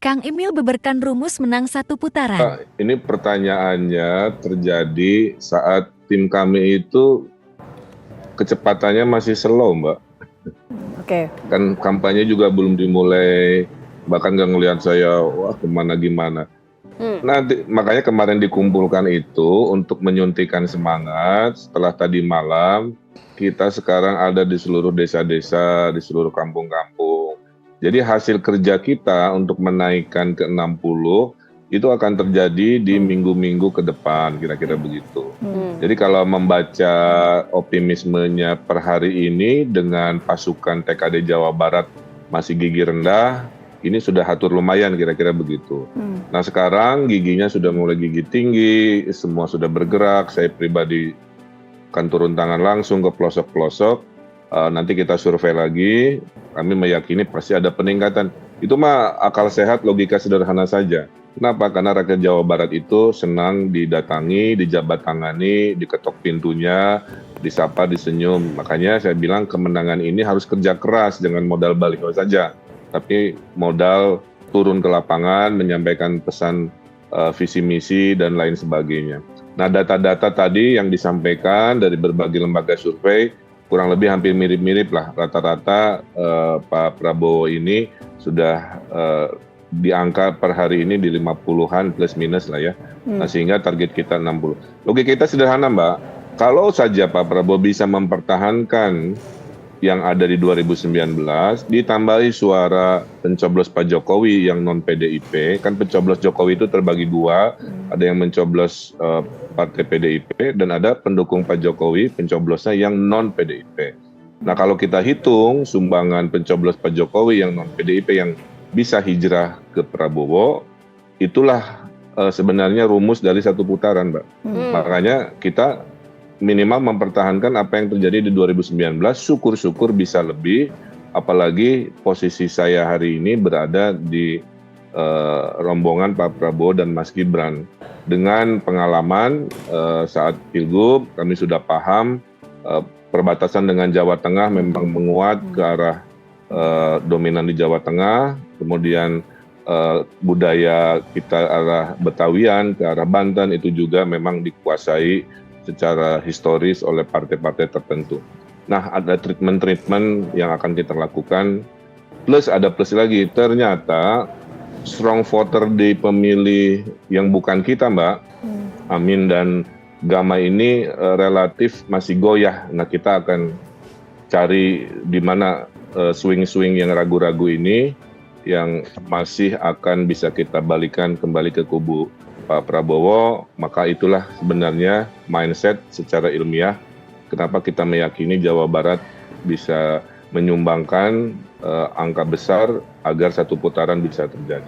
Kang Emil beberkan rumus menang satu putaran. Ini pertanyaannya terjadi saat tim kami itu kecepatannya masih slow, Mbak. Oke. Kan kampanye juga belum dimulai, bahkan nggak ngelihat saya, wah kemana gimana. Nanti makanya kemarin dikumpulkan itu untuk menyuntikkan semangat. Setelah tadi malam, kita sekarang ada di seluruh desa-desa, di seluruh kampung-kampung. Jadi hasil kerja kita untuk menaikkan ke 60 itu akan terjadi di minggu-minggu ke depan, kira-kira begitu. Jadi kalau membaca optimismenya per hari ini dengan pasukan TKD Jawa Barat masih gigi rendah, ini sudah atur lumayan kira-kira begitu. Nah sekarang giginya sudah mulai gigi tinggi, semua sudah bergerak, saya pribadi akan turun tangan langsung ke pelosok-pelosok. Nanti kita survei lagi, kami meyakini pasti ada peningkatan. Itu mah akal sehat, logika sederhana saja. Kenapa? Karena rakyat Jawa Barat itu senang didatangi, dijabat tangani, diketok pintunya, disapa, disenyum. Makanya saya bilang kemenangan ini harus kerja keras, jangan modal baliho saja. Tapi modal turun ke lapangan, menyampaikan pesan visi misi dan lain sebagainya. Nah data-data tadi yang disampaikan dari berbagai lembaga survei, kurang lebih hampir mirip-mirip lah. Rata-rata Pak Prabowo ini sudah di angka per hari ini di 50-an plus minus lah ya. Nah, sehingga target kita 60. Logika kita sederhana Mbak, kalau saja Pak Prabowo bisa mempertahankan yang ada di 2019, ditambahi suara pencoblos Pak Jokowi yang non PDIP, kan pencoblos Jokowi itu terbagi dua, ada yang mencoblos partai PDIP dan ada pendukung Pak Jokowi pencoblosnya yang non PDIP. Nah kalau kita hitung sumbangan pencoblos Pak Jokowi yang non PDIP yang bisa hijrah ke Prabowo, itulah sebenarnya rumus dari satu putaran, Mbak. Makanya kita minimal mempertahankan apa yang terjadi di 2019, syukur-syukur bisa lebih, apalagi posisi saya hari ini berada di rombongan Pak Prabowo dan Mas Gibran. Dengan pengalaman saat Pilgub, kami sudah paham perbatasan dengan Jawa Tengah memang menguat ke arah dominan di Jawa Tengah, kemudian budaya kita arah Betawian, ke arah Banten itu juga memang dikuasai secara historis oleh partai-partai tertentu. Nah, ada treatment-treatment yang akan kita lakukan, plus ada plus lagi, ternyata strong voter di pemilih yang bukan kita, Mbak, Amin dan Gama ini relatif masih goyah. Nah, kita akan cari di mana swing-swing yang ragu-ragu ini, yang masih akan bisa kita balikan kembali ke kubu Pak Prabowo. Maka itulah sebenarnya mindset secara ilmiah kenapa kita meyakini Jawa Barat bisa menyumbangkan angka besar agar satu putaran bisa terjadi.